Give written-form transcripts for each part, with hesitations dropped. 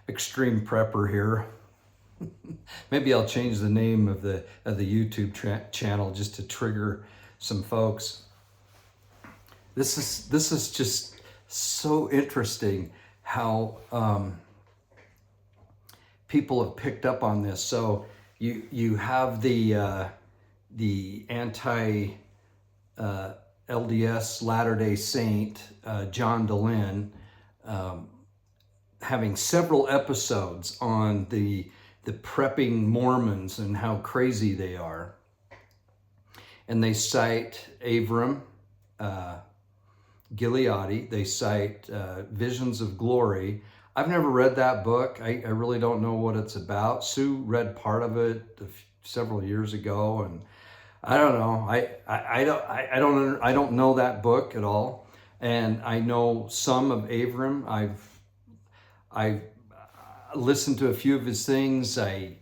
extreme prepper here. Maybe I'll change the name of the YouTube channel just to trigger some folks. This is just so interesting how people have picked up on this. So you have the anti LDS Latter-day Saint John Dehlin having several episodes on the prepping Mormons and how crazy they are. And they cite Avram Gileadi, they cite Visions of Glory. I've never read that book. I really don't know what it's about. Sue read part of it several years ago, and I don't know. I don't know that book at all. And I know some of Avram. I've listened to a few of his things. I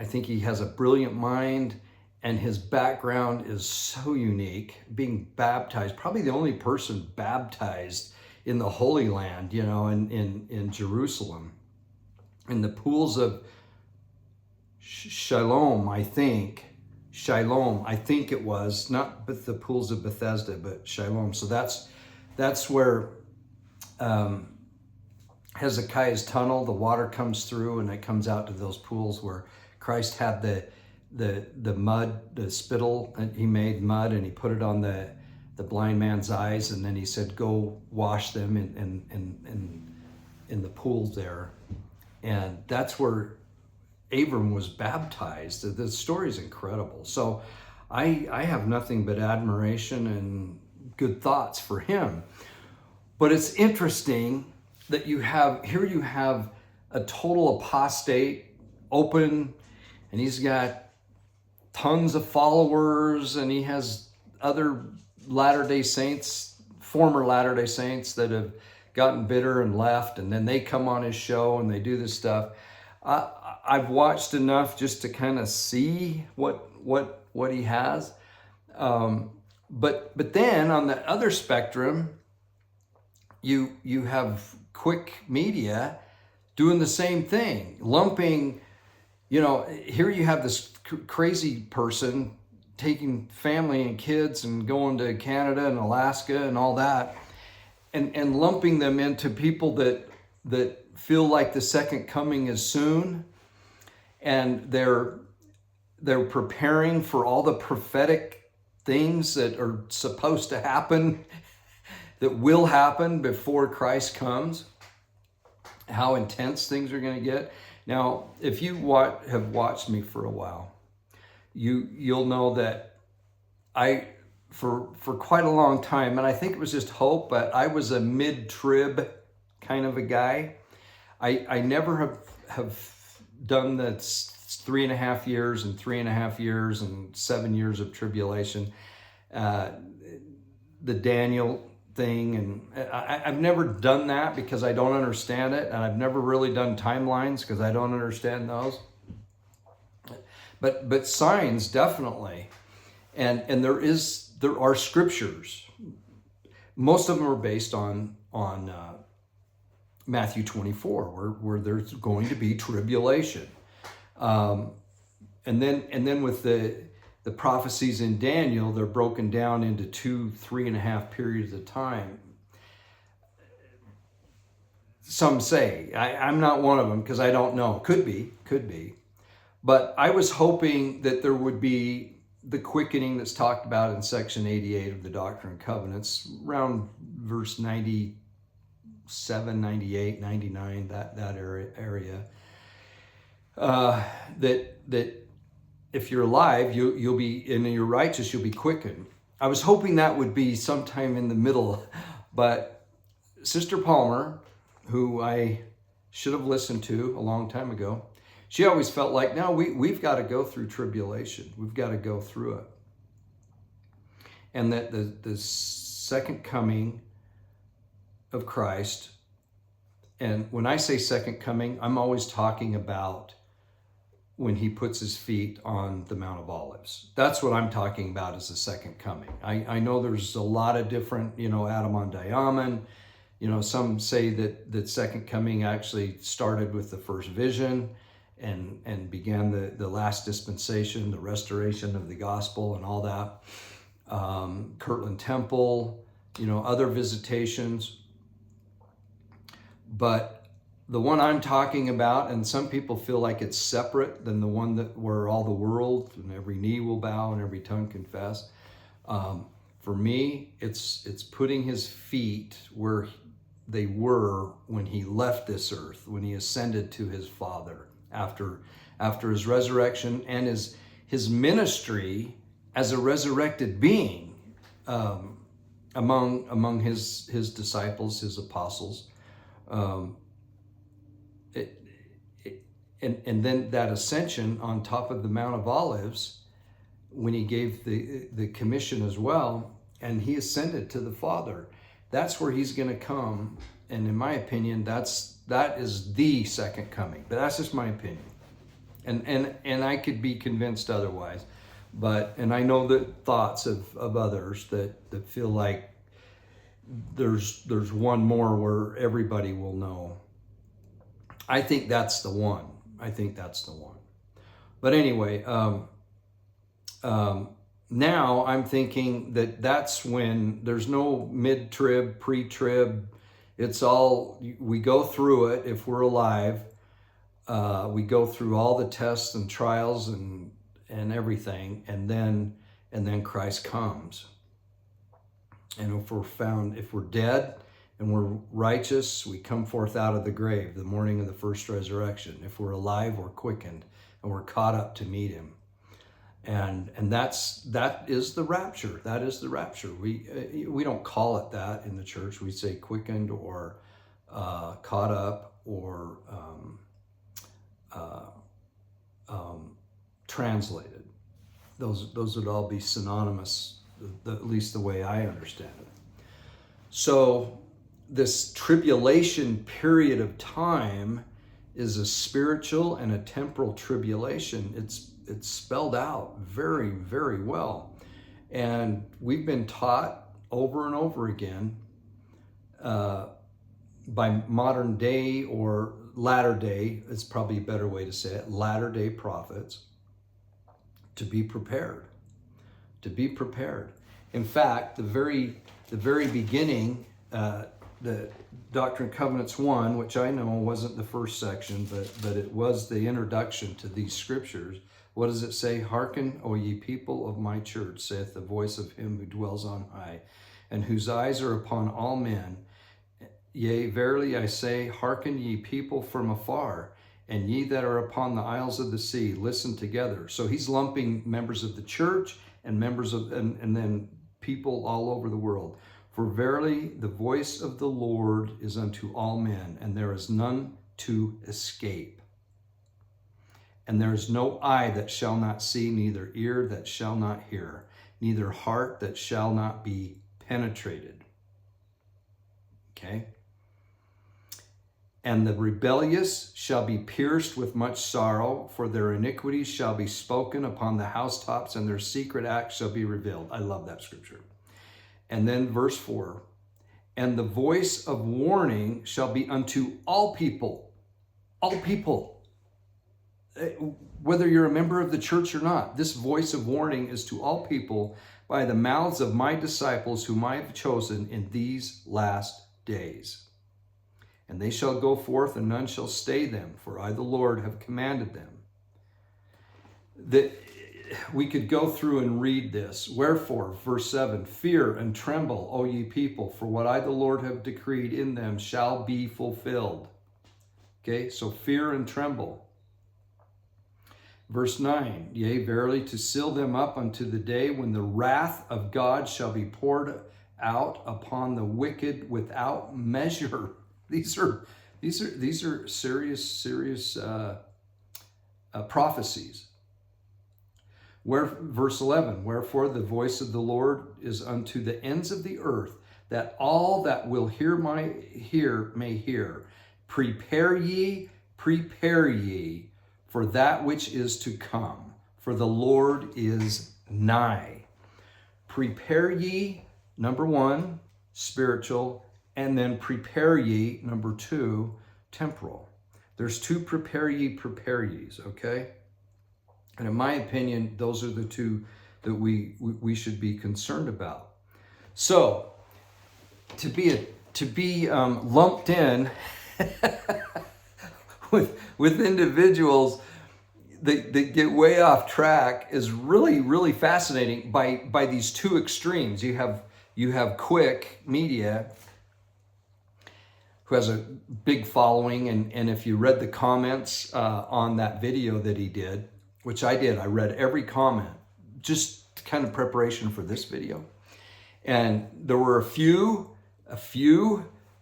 think he has a brilliant mind, and his background is so unique. Being baptized, probably the only person baptized in the Holy Land, in Jerusalem, in the pools of Siloam, I think it was, not the pools of Bethesda, but Siloam. So that's where Hezekiah's tunnel, the water comes through and it comes out to those pools where Christ had the mud, the spittle, and he made mud and he put it on the blind man's eyes, and then he said, go wash them in the pools there. And that's where Abram was baptized. The story is incredible. So I have nothing but admiration and good thoughts for him. But it's interesting that you have a total apostate open, and he's got tons of followers, and he has other Latter-day Saints, former Latter-day Saints that have gotten bitter and left, and then they come on his show and they do this stuff. I've watched enough just to kind of see what he has, but then on the other spectrum, you have quick media doing the same thing, lumping. Here you have this crazy person taking family and kids and going to Canada and Alaska and all that, and lumping them into people that feel like the second coming is soon, and they're preparing for all the prophetic things that are supposed to happen, that will happen before Christ comes, how intense things are going to get. Now, if you have watched me for a while, you'll know that I, for quite a long time, and I think it was just hope, but I was a mid-trib kind of a guy. I never have done the 3.5 years and 3.5 years and 7 years of tribulation, the Daniel thing, and I've never done that because I don't understand it, and I've never really done timelines because I don't understand those. But signs, definitely, and there are scriptures. Most of them are based on Matthew 24, where there's going to be tribulation, and then with the prophecies in Daniel, they're broken down into 3.5 periods of time. Some say, I'm not one of them because I don't know. Could be. But I was hoping that there would be the quickening that's talked about in section 88 of the Doctrine and Covenants, around verse 97, 98, 99, that area. That if you're alive, you'll be, and you're righteous, you'll be quickened. I was hoping that would be sometime in the middle, but Sister Palmer, who I should have listened to a long time ago, she always felt like, no, we've got to go through tribulation. We've got to go through it. And that the second coming of Christ, and when I say second coming, I'm always talking about when he puts his feet on the Mount of Olives. That's what I'm talking about as the second coming. I know there's a lot of different, Adam on Diamond, You know, some say that the second coming actually started with the first vision and began the last dispensation, the restoration of the gospel and all that. Kirtland Temple, you know, other visitations. But the one I'm talking about, and some people feel like it's separate than the one that where all the world and every knee will bow and every tongue confess. For me, it's putting his feet where they were when he left this earth, when he ascended to his Father after his resurrection and his ministry as a resurrected being among his disciples, his apostles. And then that ascension on top of the Mount of Olives, when he gave the commission as well, and he ascended to the Father. That's where he's going to come, and in my opinion, that is the second coming. But that's just my opinion, and I could be convinced otherwise. And I know the thoughts of others that feel like there's one more where everybody will know. I think that's the one. But anyway, now I'm thinking that's when there's no mid-trib, pre-trib. It's all, we go through it if we're alive. We go through all the tests and trials and everything, and then Christ comes. And if we're dead and we're righteous, we come forth out of the grave the morning of the first resurrection. If we're alive, we're quickened and we're caught up to meet him. And that is the rapture. That is the rapture. We don't call it that in the church. We say quickened or caught up or translated. Those would all be synonymous, at least the way I understand it. So this tribulation period of time is a spiritual and a temporal tribulation. It's spelled out very, very well. And we've been taught over and over again by modern day or latter day, it's probably a better way to say it, latter day prophets, to be prepared. To be prepared. In fact, the very beginning, the Doctrine and Covenants 1, which I know wasn't the first section, but it was the introduction to these scriptures. What does it say? Hearken, O ye people of my church, saith the voice of him who dwells on high, and whose eyes are upon all men. Yea, verily I say, hearken ye people from afar, and ye that are upon the isles of the sea, listen together. So he's lumping members of the church and members of, and then people all over the world. For verily the voice of the Lord is unto all men, and there is none to escape. And there is no eye that shall not see, neither ear that shall not hear, neither heart that shall not be penetrated. Okay? And the rebellious shall be pierced with much sorrow, for their iniquities shall be spoken upon the housetops, and their secret acts shall be revealed. I love that scripture. And then verse 4, and the voice of warning shall be unto all people. All people. Whether you're a member of the church or not, this voice of warning is to all people by the mouths of my disciples whom I have chosen in these last days. And they shall go forth, and none shall stay them, for I, the Lord, have commanded them. We could go through and read this. Wherefore, verse 7, fear and tremble, O ye people, for what I, the Lord, have decreed in them shall be fulfilled. Okay, so fear and tremble. Verse 9, yea, verily to seal them up unto the day when the wrath of God shall be poured out upon the wicked without measure. These are serious prophecies. Verse 11, wherefore the voice of the Lord is unto the ends of the earth, that all that will hear may hear. Prepare ye for that which is to come, for the Lord is nigh. Prepare ye, number one, spiritual, and then prepare ye, number 2, temporal. There's 2 prepare ye's, okay? And in my opinion, those are the 2 that we should be concerned about. So to be lumped in with individuals that get way off track is really, really fascinating by these 2 extremes. You have Quick Media, who has a big following, and if you read the comments on that video that he did, which I did, I read every comment, just kind of preparation for this video. And there were a few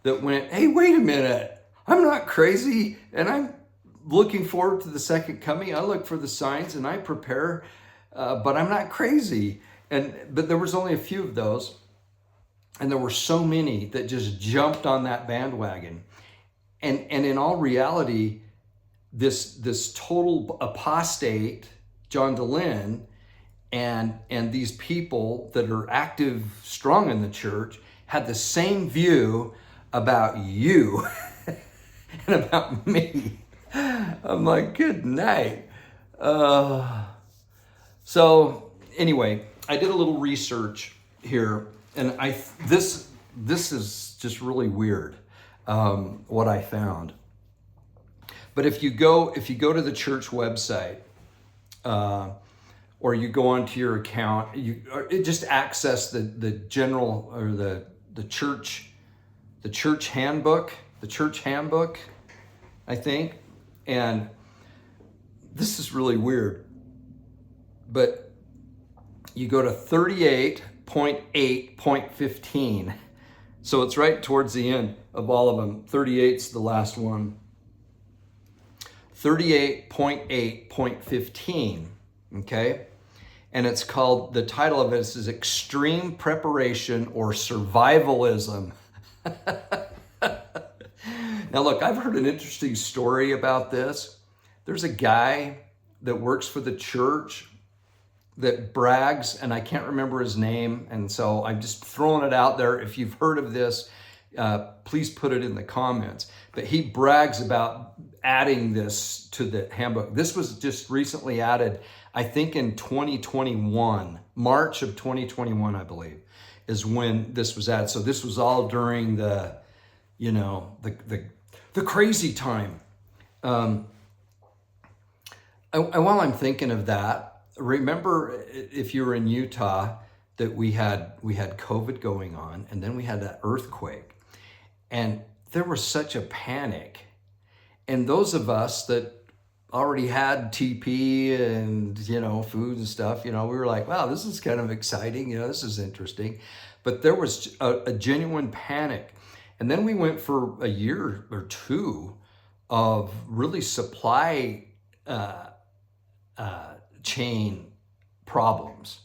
that went, hey, wait a minute, I'm not crazy, and I'm looking forward to the second coming. I look for the signs and I prepare, but I'm not crazy. But there was only a few of those. And there were so many that just jumped on that bandwagon. And in all reality, this total apostate, John Dehlin, and these people that are active, strong in the church, had the same view about you and about me. I'm like, good night. So anyway, I did a little research here, and this is just really weird, what I found. But if you go to the church website, or you go onto your account, just access the general or the church handbook, I think. And this is really weird, but you go to 38.8.15. So it's right towards the end of all of them. 38's the last one. 38.8.15, okay? And it's called, the title of it is Extreme Preparation or Survivalism. Now look, I've heard an interesting story about this. There's a guy that works for the church that brags, and I can't remember his name, and so I'm just throwing it out there. If you've heard of this, please put it in the comments. But he brags about adding this to the handbook. This was just recently added, I think in 2021, March of 2021, I believe, is when this was added. So this was all during the crazy time. And while I'm thinking of that, remember if you were in Utah that we had COVID going on, and then we had that earthquake, and there was such a panic. And those of us that already had TP and, food and stuff, we were like, wow, this is kind of exciting. This is interesting. But there was a genuine panic. And then we went for a year or two of really supply chain problems.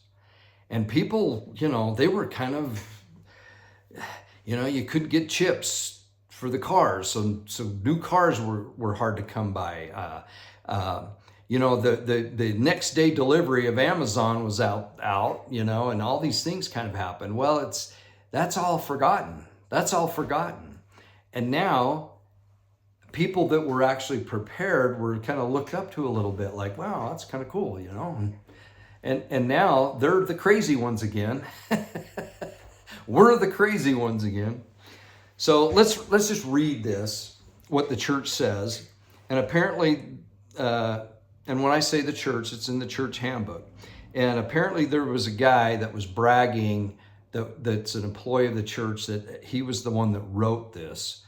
And people, they were kind of, you couldn't get chips for the cars. So new cars were hard to come by. The next day delivery of Amazon was out, and all these things kind of happened. Well, that's all forgotten. And now people that were actually prepared were kind of looked up to a little bit, like, wow, that's kind of cool, And now they're the crazy ones again. We're the crazy ones again. So let's just read this, what the church says. And apparently, and when I say the church, it's in the church handbook. And apparently there was a guy that was bragging that's an employee of the church, that he was the one that wrote this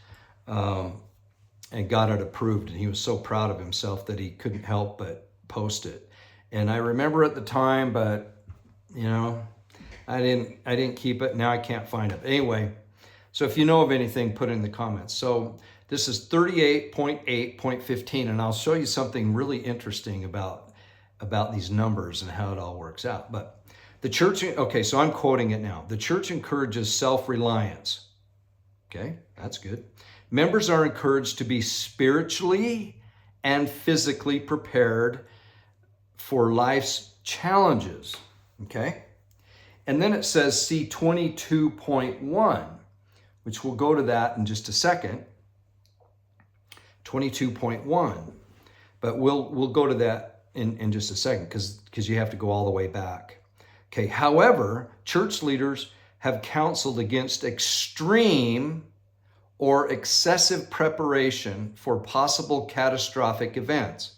and got it approved. And he was so proud of himself that he couldn't help but post it. And I remember at the time, but I didn't keep it. Now I can't find it. Anyway, so if you know of anything, put it in the comments. So this is 38.8.15, and I'll show you something really interesting about these numbers and how it all works out. But the church, okay, so I'm quoting it now. The church encourages self-reliance. Okay, that's good. Members are encouraged to be spiritually and physically prepared for life's challenges. Okay? And then it says, see 22.1, which we'll go to that in just a second, 22.1. But we'll go to that in just a second because you have to go all the way back. Okay, however, church leaders have counseled against extreme or excessive preparation for possible catastrophic events.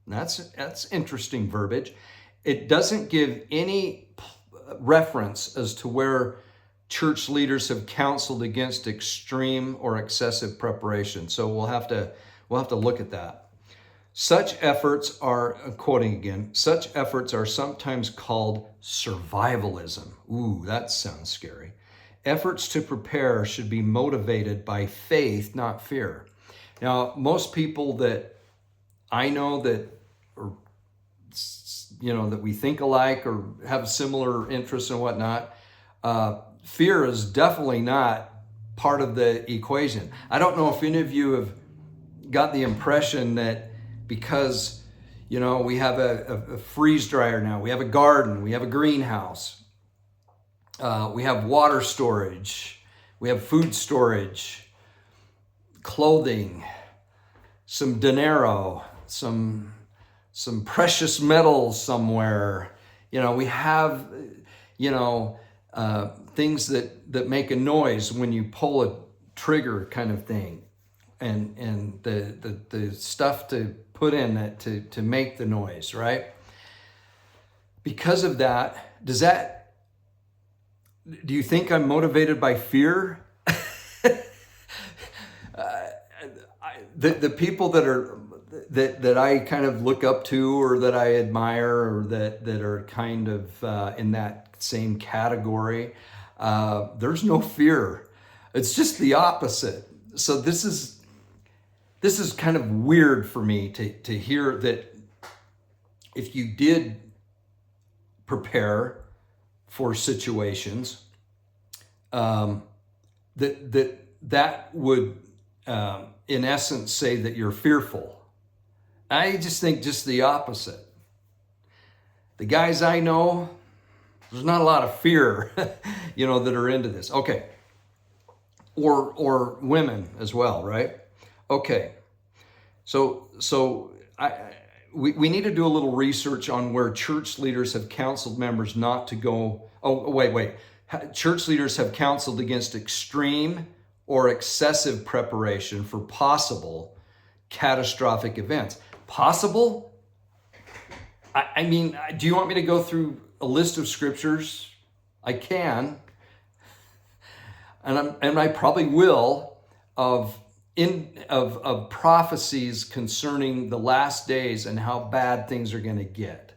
That's interesting verbiage. It doesn't give any reference as to where church leaders have counseled against extreme or excessive preparation. So we'll have to look at that. Such efforts are, quoting again, such efforts are sometimes called survivalism. Ooh, that sounds scary. Efforts to prepare should be motivated by faith, not fear. Now, most people that I know that that we think alike or have similar interests and whatnot, fear is definitely not part of the equation. I don't know if any of you have got the impression that because, we have a freeze dryer now, we have a garden, we have a greenhouse, we have water storage, we have food storage, clothing, some dinero, some precious metals somewhere. We have, things that make a noise when you pull a trigger kind of thing. And the stuff to put in that to make the noise, right? Because of that, do you think I'm motivated by fear? The people that I kind of look up to or that I admire or that are kind of in that same category, there's no fear. It's just the opposite. So this is kind of weird for me to hear that if you did prepare for situations, that would, in essence, say that you're fearful. I just think just the opposite. The guys I know, there's not a lot of fear, that are into this. Okay. Or women as well, right? Okay. So we need to do a little research on where church leaders have counseled members not to go. Oh, wait. Church leaders have counseled against extreme or excessive preparation for possible catastrophic events. Possible? I mean, do you want me to go through a list of scriptures? I can, and I probably will, of prophecies concerning the last days and how bad things are going to get.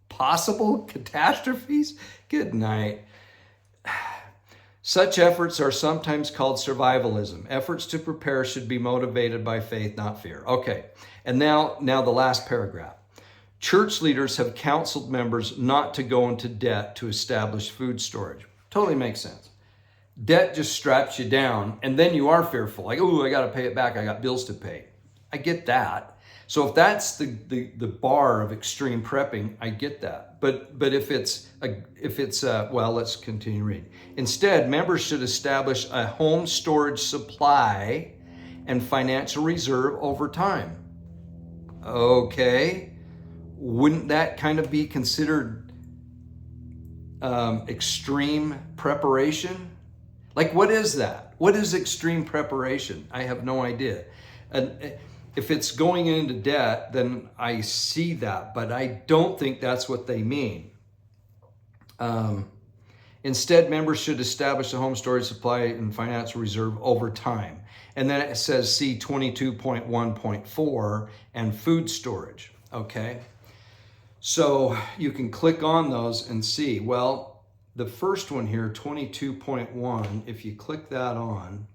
Possible catastrophes? Good night. Such efforts are sometimes called survivalism. Efforts to prepare should be motivated by faith, not fear. Okay, and now the last paragraph. Church leaders have counseled members not to go into debt to establish food storage. Totally makes sense. Debt just straps you down, and then you are fearful. Like, oh, I got to pay it back. I got bills to pay. I get that. So if that's the bar of extreme prepping, I get that. But if it's well, let's continue reading. Instead, members should establish a home storage supply and financial reserve over time. Okay, wouldn't that kind of be considered extreme preparation? Like, what is that? What is extreme preparation? I have no idea. And if it's going into debt, then I see that, but I don't think that's what they mean. Instead, members should establish a home storage supply and financial reserve over time. And then it says see 22.1.4 and food storage, okay? So you can click on those and see. Well, the first one here, 22.1, if you click that on,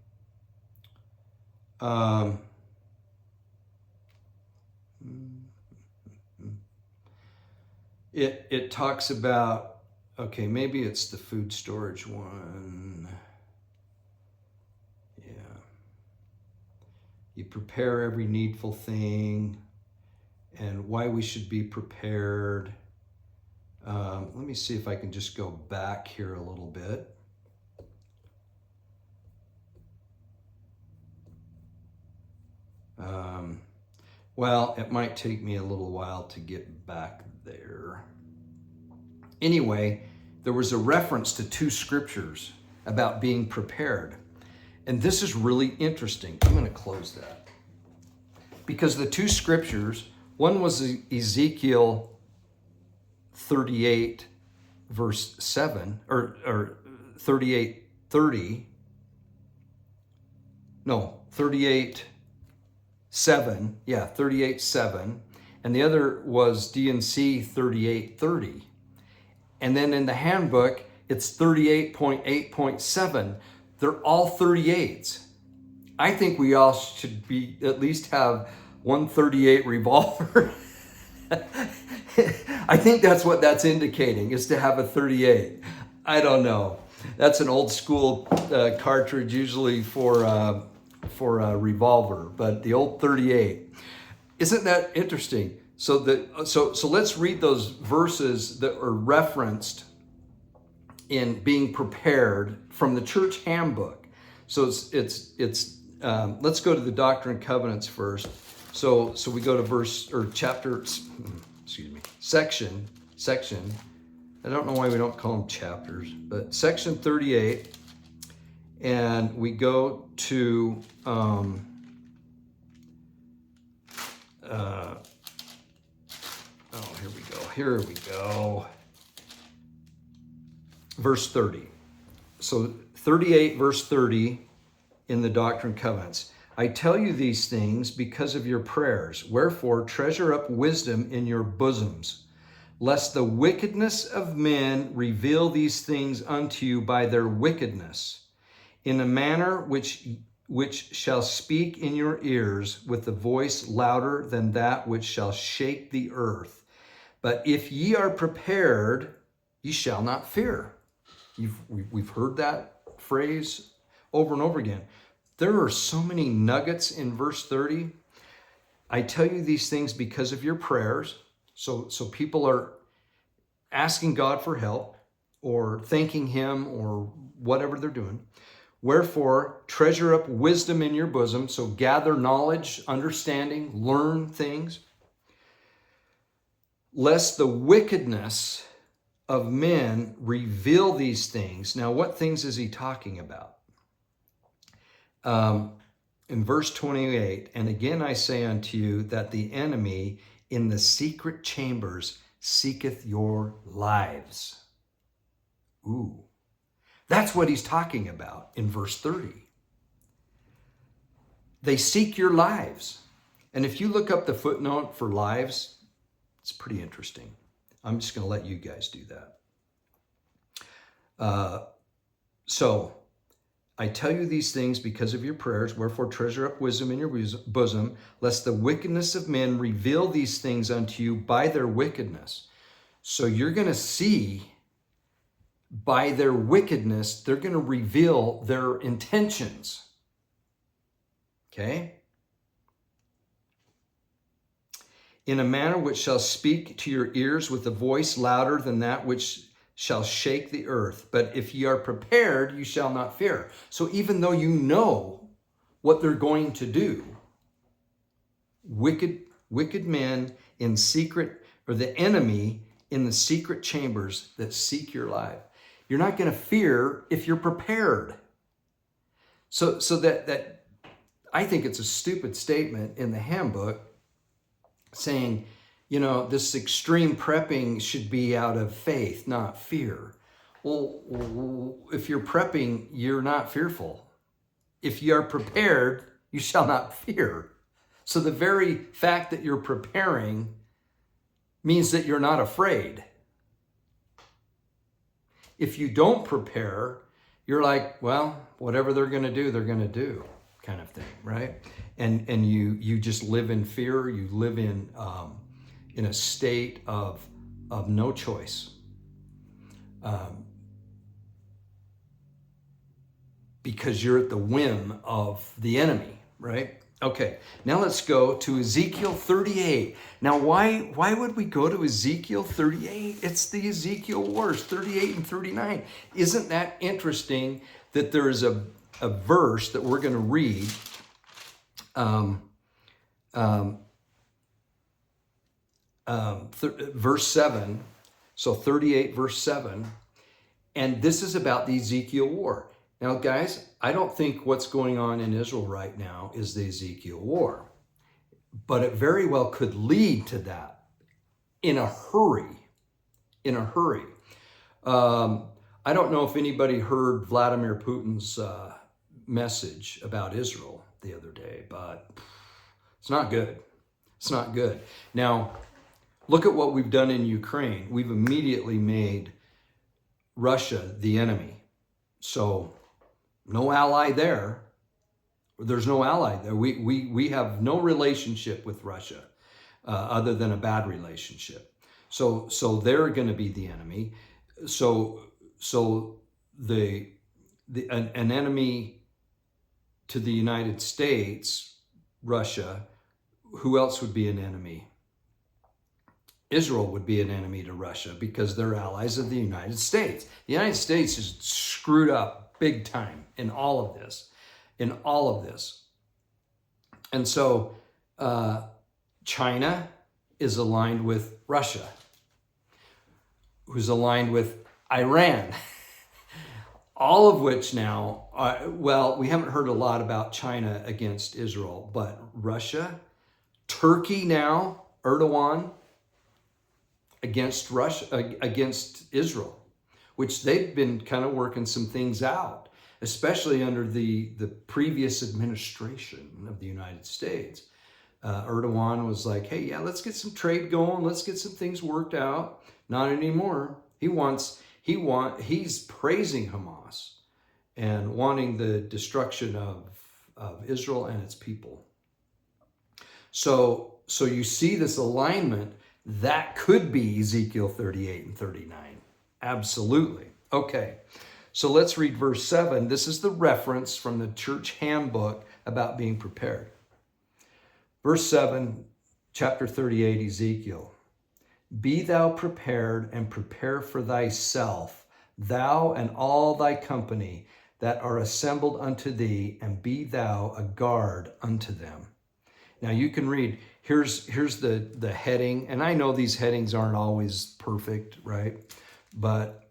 it talks about, okay, maybe it's the food storage one. Yeah. You prepare every needful thing and why we should be prepared. Let me see if I can just go back here a little bit. Well, it might take me a little while to get back there. Anyway, there was a reference to 2 scriptures about being prepared. And this is really interesting. I'm going to close that. Because the 2 scriptures, one was Ezekiel 38, verse 7, or 38:30. No, 38:7. Yeah, 38:7. And the other was D&C 38:30. And then in the handbook, it's 38.8.7. They're all 38s. I think we all should be at least have 138 revolver. I think that's what that's indicating, is to have a 38. I don't know. That's an old school cartridge, usually for a revolver, but the old 38. Isn't that interesting? So let's read those verses that are referenced in being prepared from the church handbook. So it's let's go to the Doctrine and Covenants first. So we go to section. I don't know why we don't call them chapters, but section 38, and we go to here we go. Verse 30. So 38, verse 30 in the Doctrine and Covenants. I tell you these things because of your prayers. Wherefore, treasure up wisdom in your bosoms, lest the wickedness of men reveal these things unto you by their wickedness, in a manner which shall speak in your ears with a voice louder than that which shall shake the earth. But if ye are prepared, ye shall not fear. We've heard that phrase over and over again. There are so many nuggets in verse 30. I tell you these things because of your prayers. So people are asking God for help or thanking him or whatever they're doing. Wherefore, treasure up wisdom in your bosom. So gather knowledge, understanding, learn things. Lest the wickedness of men reveal these things. Now, what things is he talking about? In verse 28, and again I say unto you that the enemy in the secret chambers seeketh your lives. Ooh, that's what he's talking about in verse 30. They seek your lives. And if you look up the footnote for lives, it's pretty interesting. I'm just going to let you guys do that. So I tell you these things because of your prayers. Wherefore treasure up wisdom in your bosom, lest the wickedness of men reveal these things unto you by their wickedness. So you're going to see by their wickedness, they're going to reveal their intentions. Okay? In a manner which shall speak to your ears with a voice louder than that which shall shake the earth. But if ye are prepared, you shall not fear. So even though you know what they're going to do, wicked men in secret, or the enemy in the secret chambers that seek your life, you're not going to fear if you're prepared. So that I think it's a stupid statement in the handbook, saying, this extreme prepping should be out of faith, not fear. Well, if you're prepping, you're not fearful. If you are prepared, you shall not fear. So the very fact that you're preparing means that you're not afraid. If you don't prepare, you're like, well, whatever they're going to do, they're going to do, kind of thing, right? And you just live in fear. You live in a state of no choice, because you're at the whim of the enemy, right? Okay, now let's go to Ezekiel 38. Now, why would we go to Ezekiel 38? It's the Ezekiel Wars, 38 and 39. Isn't that interesting that there is a verse that we're going to read verse 7, so 38 verse 7, and this is about the Ezekiel war. Now, guys, I don't think what's going on in Israel right now is the Ezekiel war, but it very well could lead to that in a hurry. In a hurry. I don't know if anybody heard Vladimir Putin's message about Israel the other day, but it's not good. It's not good. Now, look at what we've done in Ukraine. We've immediately made Russia the enemy. So no ally there. There's no ally there. We have no relationship with Russia other than a bad relationship. So they're going to be the enemy. So an enemy to the United States, Russia. Who else would be an enemy? Israel would be an enemy to Russia because they're allies of the United States. The United States is screwed up big time in all of this. And so China is aligned with Russia, who's aligned with Iran. All of which now, we haven't heard a lot about China against Israel, but Russia, Turkey now, Erdogan, against Russia, against Israel, which they've been kind of working some things out, especially under the previous administration of the United States. Erdogan was like, hey, yeah, let's get some trade going. Let's get some things worked out. Not anymore. He's praising Hamas and wanting the destruction of Israel and its people. So you see this alignment. That could be Ezekiel 38 and 39. Absolutely. Okay, so let's read verse 7. This is the reference from the church handbook about being prepared. Verse 7, chapter 38, Ezekiel. Be thou prepared and prepare for thyself, thou and all thy company that are assembled unto thee, and be thou a guard unto them. Now you can read, here's the heading, and I know these headings aren't always perfect, right? But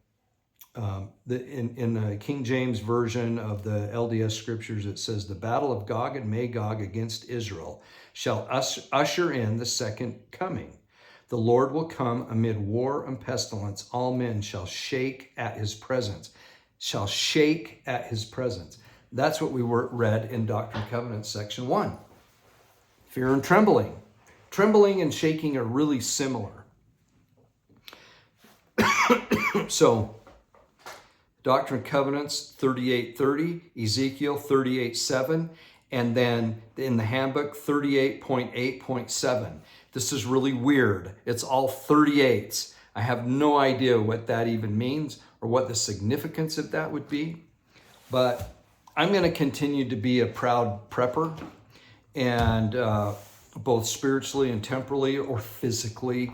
in the King James Version of the LDS Scriptures, it says, the battle of Gog and Magog against Israel shall usher in the second coming. The Lord will come amid war and pestilence. All men shall shake at his presence. Shall shake at his presence. That's what we read in Doctrine and Covenants, section 1. Fear and trembling. Trembling and shaking are really similar. So, Doctrine and Covenants 38:30, Ezekiel 38:7, and then in the handbook 38.8.7. This is really weird. It's all 38s. I have no idea what that even means or what the significance of that would be. But I'm going to continue to be a proud prepper, and both spiritually and temporally or physically.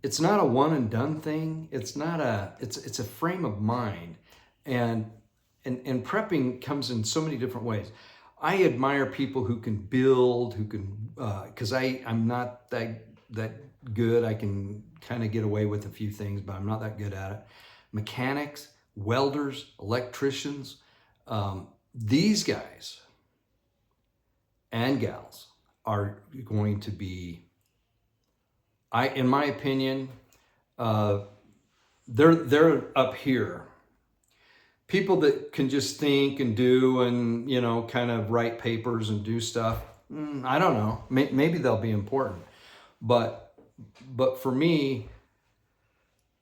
It's not a one and done thing. It's a frame of mind, and prepping comes in so many different ways. I admire people who can build, because I'm not that good. I can kind of get away with a few things, but I'm not that good at it. Mechanics, welders, electricians, these guys and gals are going to be, in my opinion, they're up here. People that can just think and do and, kind of write papers and do stuff, I don't know. Maybe they'll be important. But for me,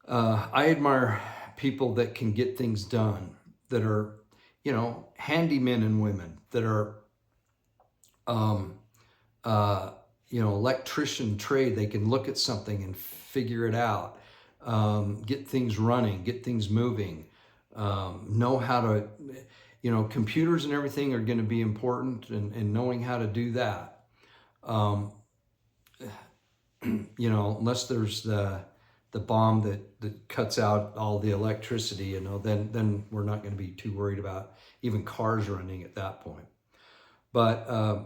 I admire people that can get things done, that are, handymen and women, that are, electrician trade. They can look at something and figure it out, get things running, get things moving, know how to, computers and everything are going to be important, and knowing how to do that. Unless there's the bomb that cuts out all the electricity, then we're not going to be too worried about even cars running at that point. But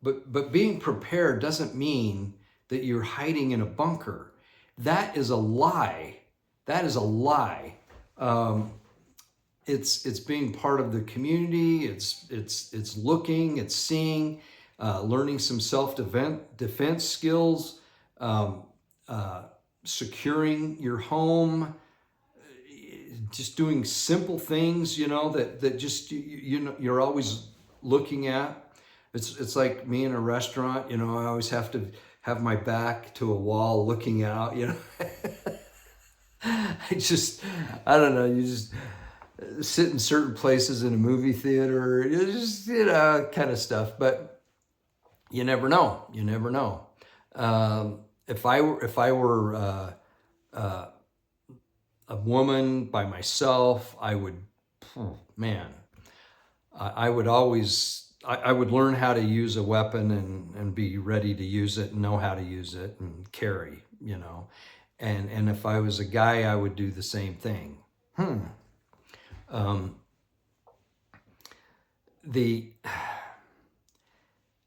but being prepared doesn't mean that you're hiding in a bunker. That is a lie. That is a lie. It's being part of the community. It's looking. It's seeing. Learning some self-defense skills. Securing your home. Just doing simple things, that just you're always looking at. It's like me in a restaurant, I always have to have my back to a wall looking out, I don't know, you just sit in certain places in a movie theater, just, kind of stuff. But you never know. You never know. If I were a woman by myself, I would, I would always, I would learn how to use a weapon and be ready to use it and know how to use it and carry, and if I was a guy, I would do the same thing.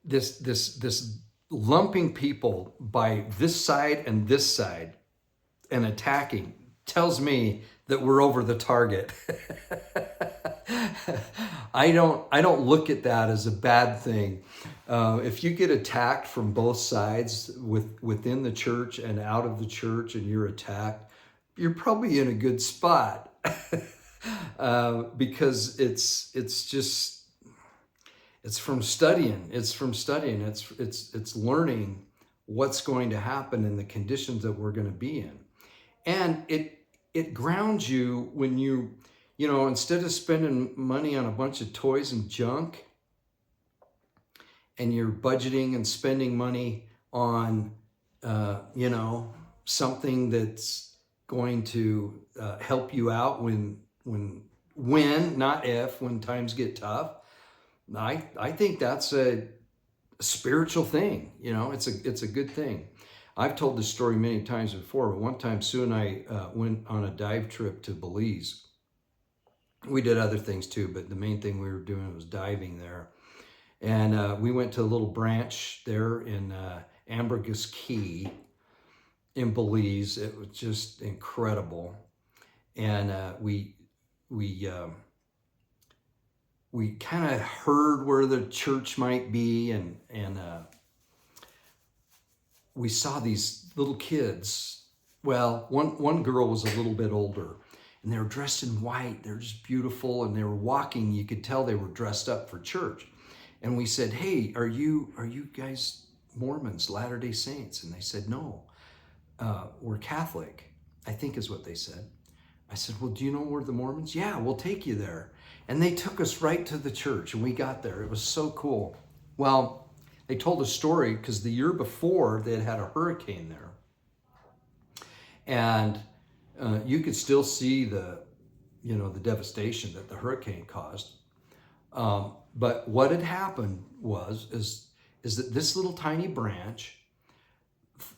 This lumping people by this side and attacking tells me that we're over the target. I don't look at that as a bad thing. If you get attacked from both sides within the church and out of the church, and you're attacked, you're probably in a good spot. Because it's from studying. It's learning what's going to happen in the conditions that we're going to be in. And it grounds you when instead of spending money on a bunch of toys and junk, and you're budgeting and spending money on, something that's going to help you out when, not if, when times get tough. I think that's a spiritual thing. It's a good thing. I've told this story many times before, but one time Sue and I went on a dive trip to Belize. We did other things too, but the main thing we were doing was diving there. And we went to a little branch there in Ambergris Caye in Belize. It was just incredible. And we kind of heard where the church might be, and we saw these little kids. Well, one girl was a little bit older, and they were dressed in white. They're just beautiful, and they were walking. You could tell they were dressed up for church. And we said, "Hey, are you guys Mormons, Latter-day Saints?" And they said, "No, we're Catholic," I think is what they said. I said, "Well, do you know where the Mormons?" "Yeah, we'll take you there." And they took us right to the church, and we got there. It was so cool. Well, they told a story because the year before they had a hurricane there. And you could still see the devastation that the hurricane caused. But what had happened is that this little tiny branch,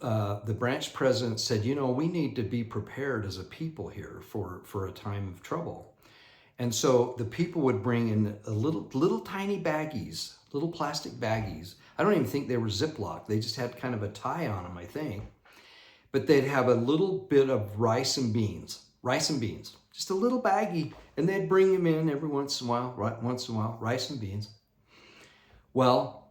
the branch president said, we need to be prepared as a people here for a time of trouble. And so the people would bring in a little tiny baggies, little plastic baggies. I don't even think they were Ziploc. They just had kind of a tie on them, I think. But they'd have a little bit of rice and beans, just a little baggie. And they'd bring them in every once in a while, rice and beans. Well,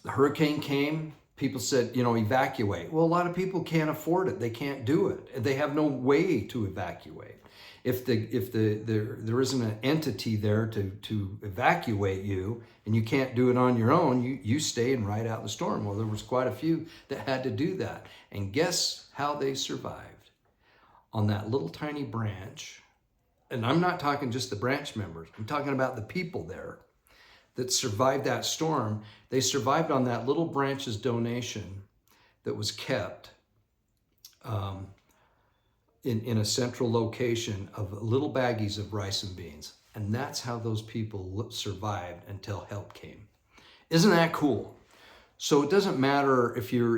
the hurricane came. People said, evacuate. Well, a lot of people can't afford it. They can't do it. They have no way to evacuate. If there isn't an entity there to evacuate you, and you can't do it on your own, you stay and ride out the storm. Well, there was quite a few that had to do that. And guess how they survived? On that little tiny branch. And I'm not talking just the branch members. I'm talking about the people there that survived that storm. They survived on that little branch's donation that was kept in a central location of little baggies of rice and beans. And that's how those people survived until help came. Isn't that cool? So it doesn't matter if you're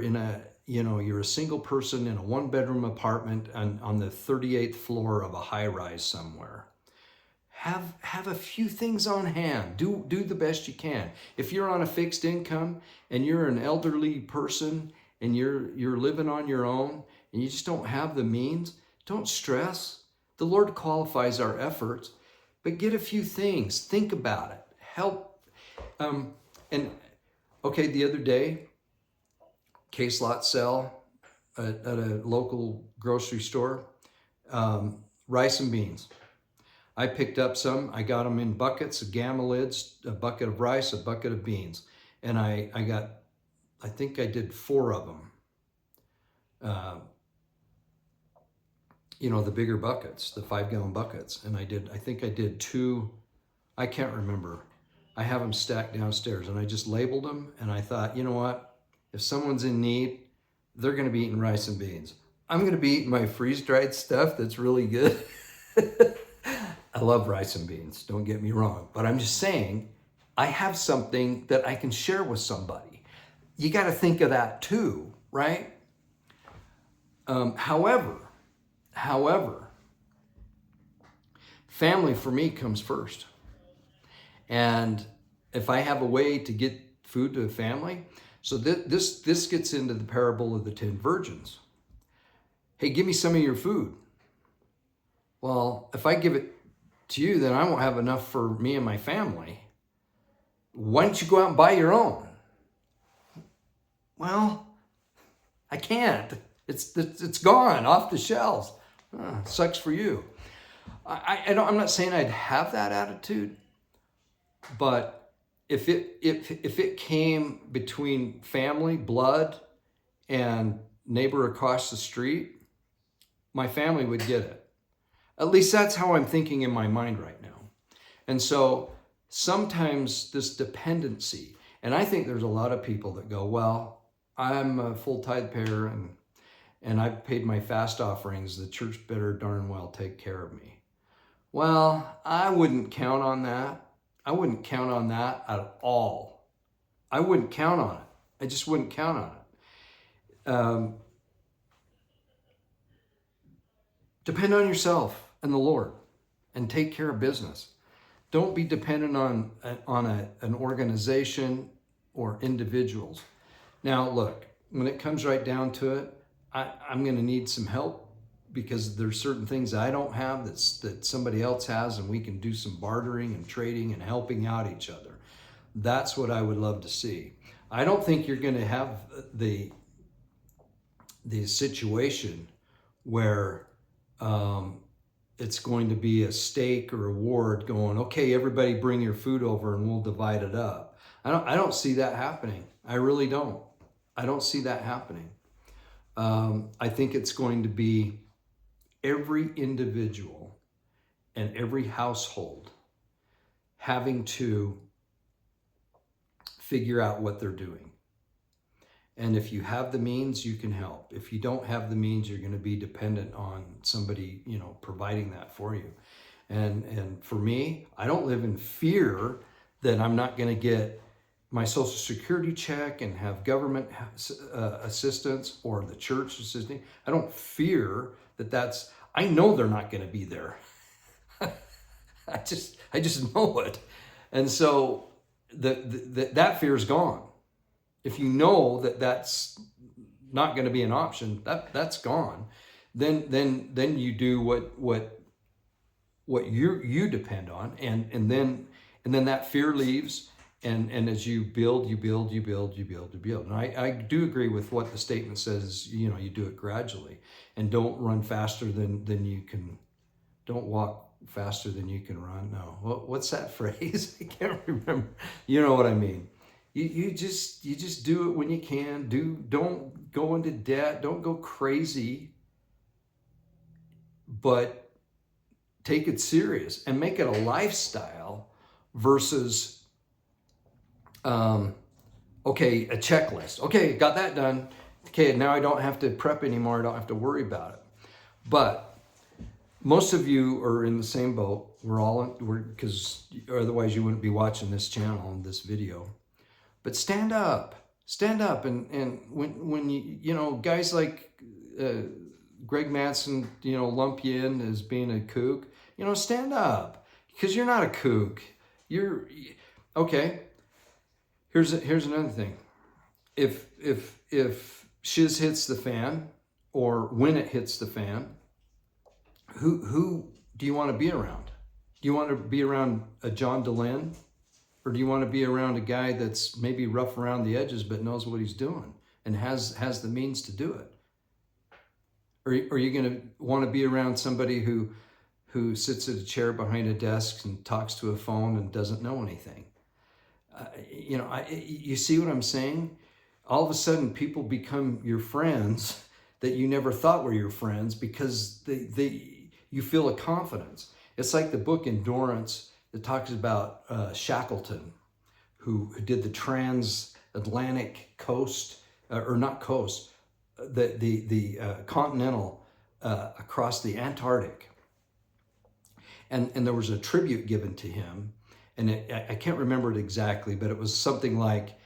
you're a single person in a 1-bedroom apartment on the 38th floor of a high-rise somewhere. have a few things on hand. Do the best you can. If you're on a fixed income and you're an elderly person and you're living on your own and you just don't have the means, don't stress. The Lord qualifies our efforts, but get a few things. Think about it. Help. And okay, the other day, case lot sale at a local grocery store, rice and beans. I picked up some. I got them in buckets, gamma lids, a bucket of rice, a bucket of beans. And I think I did 4 of them. The bigger buckets, the 5-gallon buckets. And I think I did 2, I can't remember. I have them stacked downstairs and I just labeled them. And I thought, you know what? If someone's in need, they're going to be eating rice and beans. I'm going to be eating my freeze-dried stuff that's really good. I love rice and beans, don't get me wrong. But I'm just saying, I have something that I can share with somebody. You got to think of that too, right? However, family for me comes first. And if I have a way to get food to a family, so this gets into the parable of the 10 virgins. Hey, give me some of your food. Well, if I give it to you, then I won't have enough for me and my family. Why don't you go out and buy your own? Well, I can't. It's gone off the shelves. Sucks for you. I'm not saying I'd have that attitude, but if it came between family, blood, and neighbor across the street, my family would get it. At least that's how I'm thinking in my mind right now. And so sometimes this dependency, and I think there's a lot of people that go, well, I'm a full tithe payer and I've paid my fast offerings. The church better darn well take care of me. Well, I wouldn't count on that. I wouldn't count on that at all. I wouldn't count on it. I just wouldn't count on it. Depend on yourself and the Lord and take care of business. Don't be dependent on an organization or individuals. Now, look, when it comes right down to it, I'm going to need some help because there's certain things I don't have that somebody else has, and we can do some bartering and trading and helping out each other. That's what I would love to see. I don't think you're going to have the situation where it's going to be a stake or award going, okay, everybody bring your food over and we'll divide it up. I don't see that happening. I really don't. I don't see that happening. I think it's going to be every individual and every household having to figure out what they're doing. And if you have the means, you can help. If you don't have the means, you're going to be dependent on somebody, providing that for you. And for me, I don't live in fear that I'm not going to get my Social Security check and have government assistance or the church assisting. I don't fear that I know they're not going to be there. I just know it. And so that fear is gone. If you know that that's not going to be an option, that's gone. Then you do what you depend on, and then that fear leaves, and as you build. And I do agree with what the statement says. You do it gradually, and don't run faster than you can. Don't walk faster than you can run. No, what's that phrase? I can't remember. You know what I mean. You just do it when you can. Don't go into debt. Don't go crazy. But take it serious and make it a lifestyle versus, a checklist. Okay, got that done. Okay, now I don't have to prep anymore. I don't have to worry about it. But most of you are in the same boat. Because otherwise you wouldn't be watching this channel and this video. But stand up, and when you guys like Greg Mattson, lump you in as being a kook, stand up. because you're not a kook. You're okay. Here's another thing. If shiz hits the fan, or when it hits the fan, who do you want to be around? Do you want to be around a John Dehlin, or do you want to be around a guy that's maybe rough around the edges but knows what he's doing and has the means to do it? Or are you going to want to be around somebody who sits at a chair behind a desk and talks to a phone and doesn't know anything? You see what I'm saying? All of a sudden, people become your friends that you never thought were your friends because you feel a confidence. It's like the book Endurance that talks about Shackleton, who did the transatlantic coast, or not coast, the continental across the Antarctic. And there was a tribute given to him, and I can't remember it exactly, but it was something like,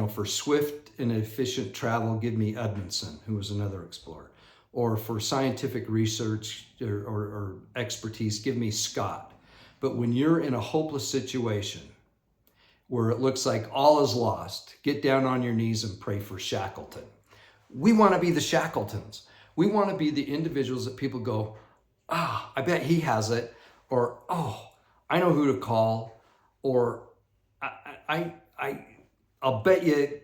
for swift and efficient travel, give me Edmondson, who was another explorer. Or for scientific research or expertise, give me Scott. But when you're in a hopeless situation where it looks like all is lost, get down on your knees and pray for Shackleton. We want to be the Shackletons. We want to be the individuals that people go, I bet he has it, or I know who to call, or I'll bet you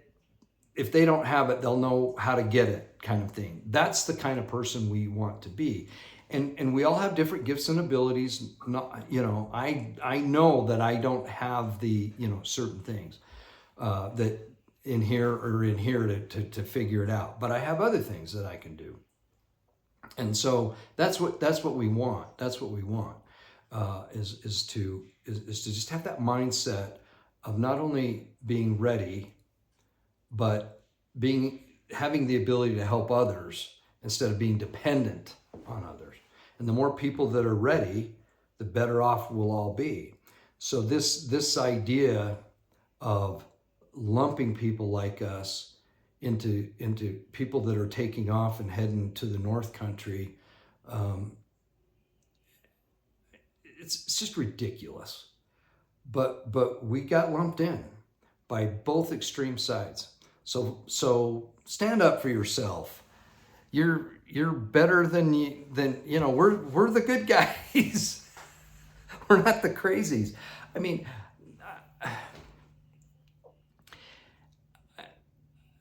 if they don't have it, they'll know how to get it, kind of thing. That's the kind of person we want to be. And we all have different gifts and abilities. I know that I don't have the, certain things that in here to figure it out, but I have other things that I can do. And so that's what we want. That's what we want, is to just have that mindset of not only being ready, but having the ability to help others instead of being dependent on others. And the more people that are ready, the better off we'll all be. So this idea of lumping people like us into people that are taking off and heading to the North Country, it's just ridiculous. But we got lumped in by both extreme sides. So stand up for yourself. You're better than we're the good guys. We're not the crazies. I mean,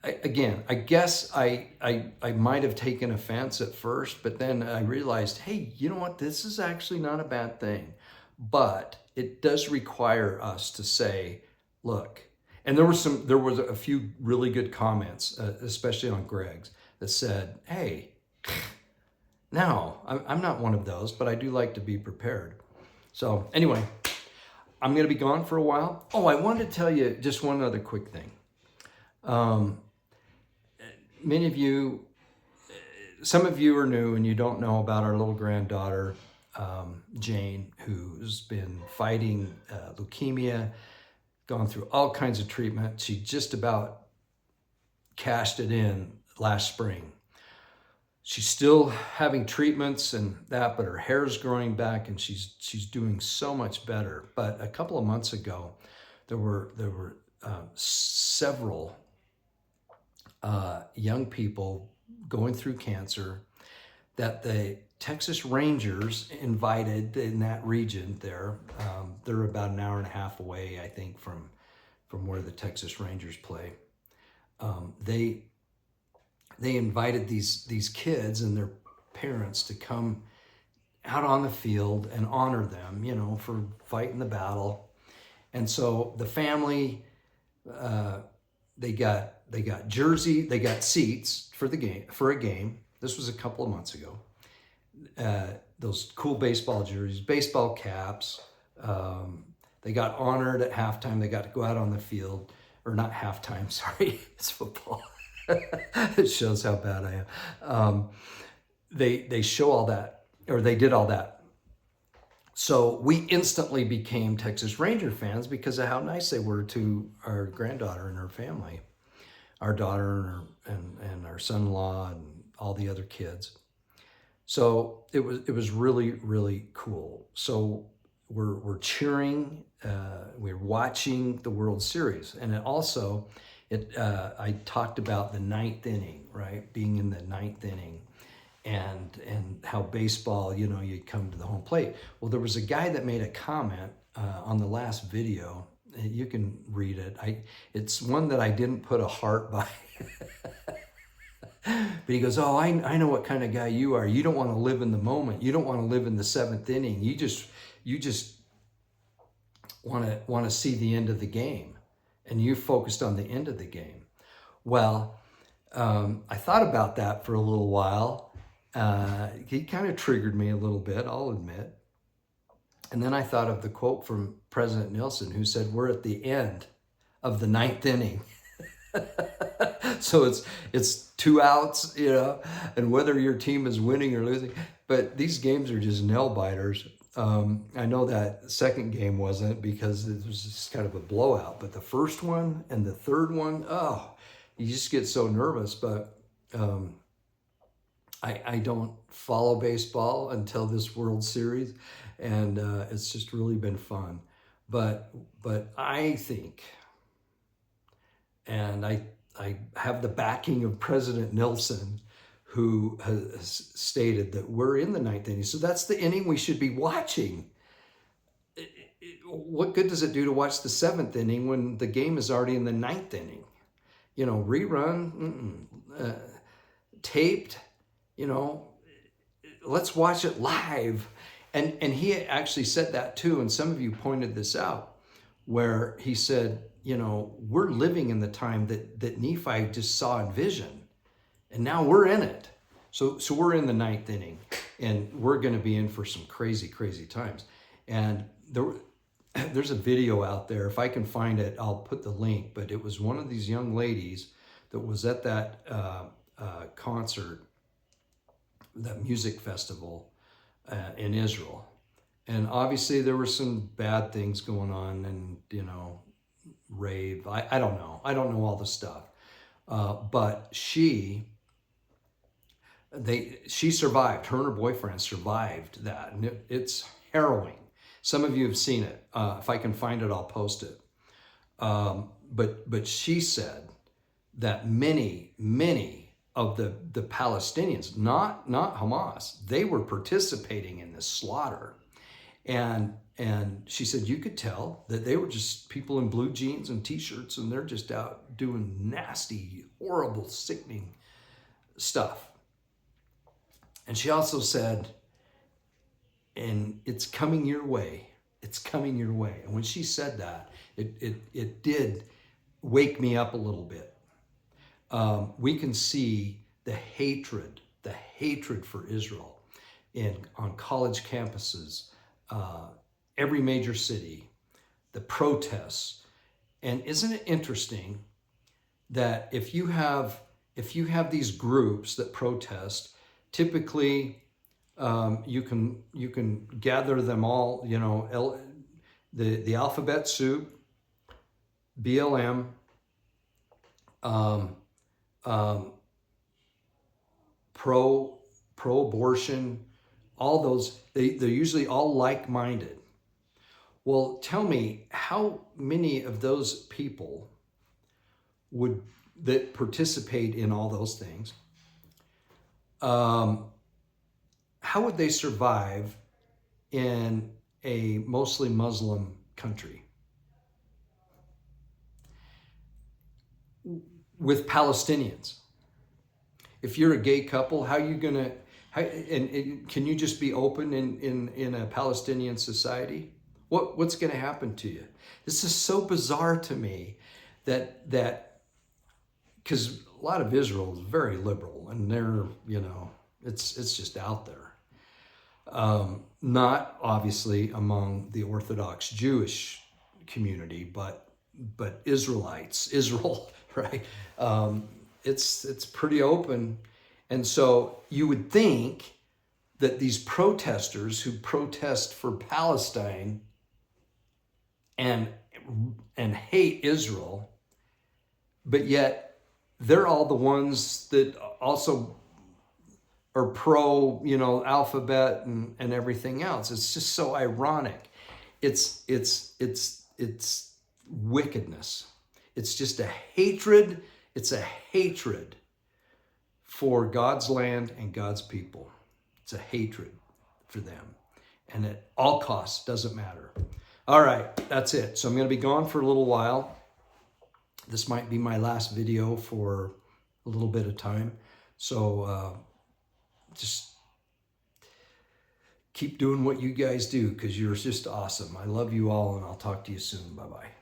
I guess I might have taken offense at first, but then I realized, hey, you know what? This is actually not a bad thing. But it does require us to say, look, and there was a few really good comments, especially on Greg's, that said, hey, no, I'm not one of those, but I do like to be prepared. So anyway, I'm going to be gone for a while. Oh, I wanted to tell you just one other quick thing. Some of you are new and you don't know about our little granddaughter, Jane, who's been fighting leukemia, gone through all kinds of treatment. She just about cashed it in last spring. She's still having treatments and that, but her hair's growing back and she's doing so much better. But a couple of months ago, there were several young people going through cancer that the Texas Rangers invited in that region there. They're about an hour and a half away, I think, from where the Texas Rangers play. They invited these kids and their parents to come out on the field and honor them, for fighting the battle. And so the family, they got jersey, they got seats for a game. This was a couple of months ago. Those cool baseball jerseys, baseball caps. They got honored at halftime. They got to go out on the field, or not halftime, sorry, it's football. It shows how bad I am. They show all that, or they did all that. So we instantly became Texas Ranger fans because of how nice they were to our granddaughter and her family, our daughter and our son-in-law and all the other kids. So it was really, really cool. So we're cheering, we're watching the World Series. And I talked about the ninth inning, right? Being in the ninth inning, and how baseball, you come to the home plate. Well, there was a guy that made a comment on the last video. You can read it. It's one that I didn't put a heart by. But he goes, "Oh, I know what kind of guy you are. You don't want to live in the moment. You don't want to live in the seventh inning. You just want to see the end of the game, and you focused on the end of the game." Well, I thought about that for a little while. He kind of triggered me a little bit, I'll admit. And then I thought of the quote from President Nelson, who said, "We're at the end of the ninth inning." So it's 2 outs, and whether your team is winning or losing. But these games are just nail biters. I know that second game wasn't, because it was just kind of a blowout. But the first one and the third one, oh, you just get so nervous. But I don't follow baseball until this World Series, and it's just really been fun. But I think, and I have the backing of President Nelson, who has stated that we're in the ninth inning. So that's the inning we should be watching. What good does it do to watch the seventh inning when the game is already in the ninth inning? Rerun, taped, let's watch it live. And he actually said that too, and some of you pointed this out, where he said, we're living in the time that Nephi just saw in vision, and now we're in it. So we're in the ninth inning, and we're going to be in for some crazy, crazy times. And there's a video out there. If I can find it, I'll put the link. But it was one of these young ladies that was at that concert, that music festival in Israel. And obviously there were some bad things going on, and, rave. I don't know. I don't know all the stuff. But she survived. Her and her boyfriend survived that. And it's harrowing. Some of you have seen it. If I can find it, I'll post it. But she said that many of the Palestinians, not Hamas, they were participating in this slaughter. And she said you could tell that they were just people in blue jeans and t-shirts, and they're just out doing nasty, horrible, sickening stuff. And she also said, and it's coming your way. It's coming your way. And when she said that, it did wake me up a little bit. We can see the hatred for Israel on college campuses, every major city, the protests. And isn't it interesting that if you have these groups that protest, typically you can gather them all, the alphabet soup, BLM, pro-abortion, all those, they're usually all like-minded. Well, tell me, how many of those people that participate in all those things, how would they survive in a mostly Muslim country with Palestinians? If you're a gay couple, how are you gonna? And can you just be open in a Palestinian society? What's going to happen to you? This is so bizarre to me that because a lot of Israel is very liberal, and they're, it's just out there. Not obviously among the Orthodox Jewish community, but Israelites, Israel, right? It's pretty open. And so you would think that these protesters who protest for Palestine and hate Israel, but yet they're all the ones that also are pro, alphabet and everything else. It's just so ironic. it's wickedness. It's just a hatred. It's a hatred for God's land and God's people. It's a hatred for them. And at all costs, doesn't matter. All right, that's it. So I'm going to be gone for a little while. This might be my last video for a little bit of time. So just keep doing what you guys do, because you're just awesome. I love you all, and I'll talk to you soon. Bye-bye.